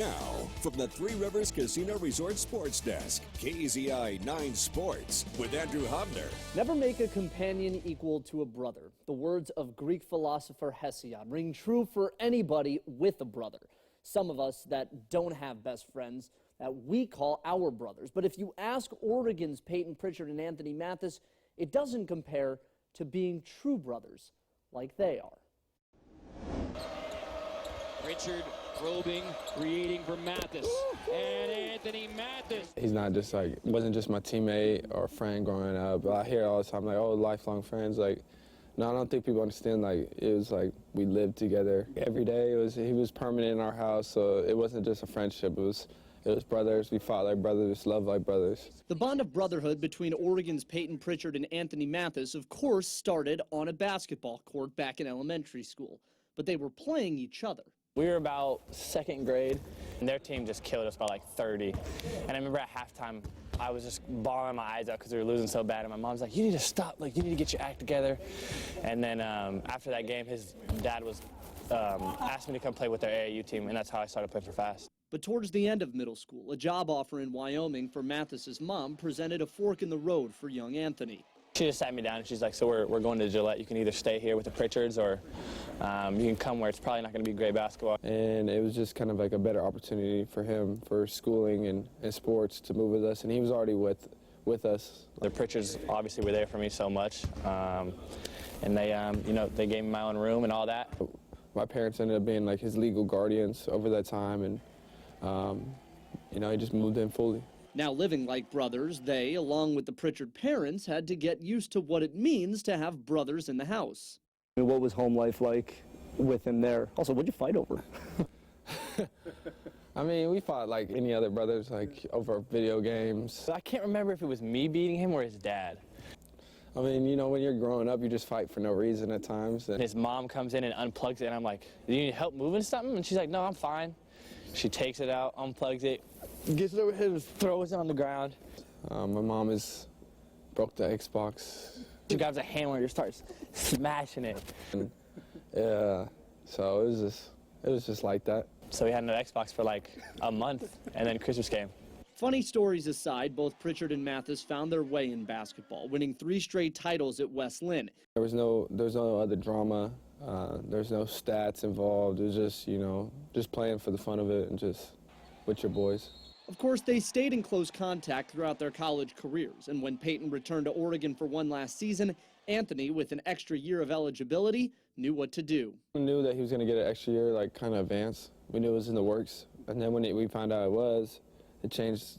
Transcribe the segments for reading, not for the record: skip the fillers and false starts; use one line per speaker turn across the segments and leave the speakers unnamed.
Now, from the Three Rivers Casino Resort Sports Desk, KZI 9 Sports with Andrew Hobner.
Never make a companion equal to a brother. The words of Greek philosopher Hesiod ring true for anybody with a brother. Some of us that don't have best friends that we call our brothers. But if you ask Oregon's Payton Pritchard and Anthony Mathis, it doesn't compare to being true brothers like they are.
Pritchard probing, creating for Mathis, and Anthony Mathis.
He's not just wasn't just my teammate or friend growing up. I hear it all the time, oh, lifelong friends. No, I don't think people understand, it was we lived together every day. He was permanent in our house, so it wasn't just a friendship. It was brothers. We fought like brothers, loved like brothers.
The bond of brotherhood between Oregon's Payton Pritchard and Anthony Mathis, of course, started on a basketball court back in elementary school. But they were playing each other.
We were about second grade, and their team just killed us by 30. And I remember at halftime, I was just bawling my eyes out because we were losing so bad. And my mom's like, you need to stop. You need to get your act together. And then after that game, his dad was asked me to come play with their AAU team, and that's how I started playing for Fast.
But towards the end of middle school, a job offer in Wyoming for Mathis's mom presented a fork in the road for young Anthony.
She just sat me down and she's like, so we're going to Gillette. You can either stay here with the Pritchards or you can come where it's probably not going to be great basketball.
And it was just kind of a better opportunity for him for schooling and sports to move with us. And he was already with us.
The Pritchards obviously were there for me so much. And they gave me my own room and all that.
My parents ended up being his legal guardians over that time. And, he just moved in fully.
Now living like brothers, they, along with the Pritchard parents, had to get used to what it means to have brothers in the house.
What was home life like with him there? Also, what'd you fight over?
I mean, we fought like any other brothers, over video games.
I can't remember if it was me beating him or his dad.
I mean, when you're growing up, you just fight for no reason at times. And
his mom comes in and unplugs it, and I'm like, do you need help moving something? And she's like, no, I'm fine. She takes it out, unplugs it, gets it over here, throws it on the ground.
My mom broke the Xbox.
She grabs a hammer and just starts smashing it.
And, yeah, so it was just like that.
So we had no Xbox for a month, and then Christmas came.
Funny stories aside, both Pritchard and Mathis found their way in basketball, winning 3 straight titles at West Linn.
There was no other drama. There's no stats involved. It was just playing for the fun of it and just with your boys.
Of course, they stayed in close contact throughout their college careers, and when Payton returned to Oregon for one last season, Anthony, with an extra year of eligibility, knew what to do.
We knew that he was going to get an extra year, kind of advance. We knew it was in the works, and then when we found out it was, it changed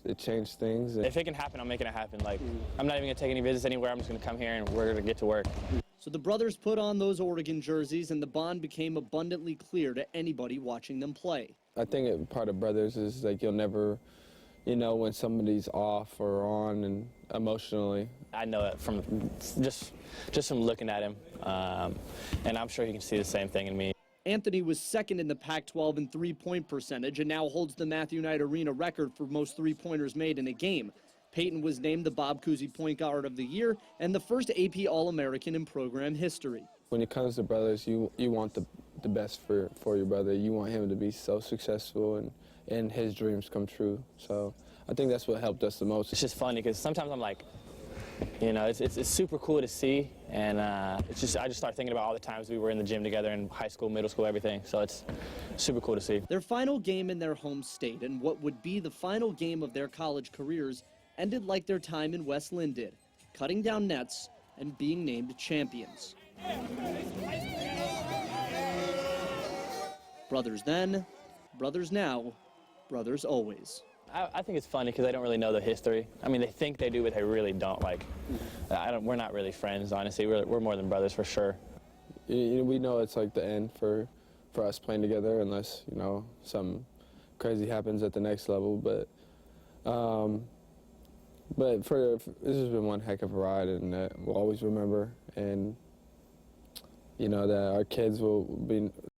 things.
If it can happen, I'm making it happen. I'm not even going to take any visits anywhere. I'm just going to come here and we're going to get to work.
So the brothers put on those Oregon jerseys, and the bond became abundantly clear to anybody watching them play.
I think part of brothers is you'll never, when somebody's off or on and emotionally.
I know that from just from looking at him, and I'm sure he can see the same thing in me.
Anthony was second in the Pac-12 in three-point percentage and now holds the Matthew Knight Arena record for most three-pointers made in a game. Payton was named the Bob Cousy Point Guard of the Year and the first AP All-American in program history.
When it comes to brothers, you want the best for your brother. You want him to be so successful and his dreams come true. So I think that's what helped us the most.
It's just funny because sometimes I'm like, it's super cool to see, and I just start thinking about all the times we were in the gym together in high school, middle school, everything. So it's super cool to see.
Their final game in their home state and what would be the final game of their college careers ended like their time in West Linn did, cutting down nets and being named champions. Brothers then, brothers now, brothers always.
I think it's funny because I don't really know the history. I mean, they think they do, but they really don't. We're not really friends, honestly. We're more than brothers for sure.
We know it's the end for us playing together unless, something crazy happens at the next level. But this has been one heck of a ride, and we'll always remember. And, that our kids will be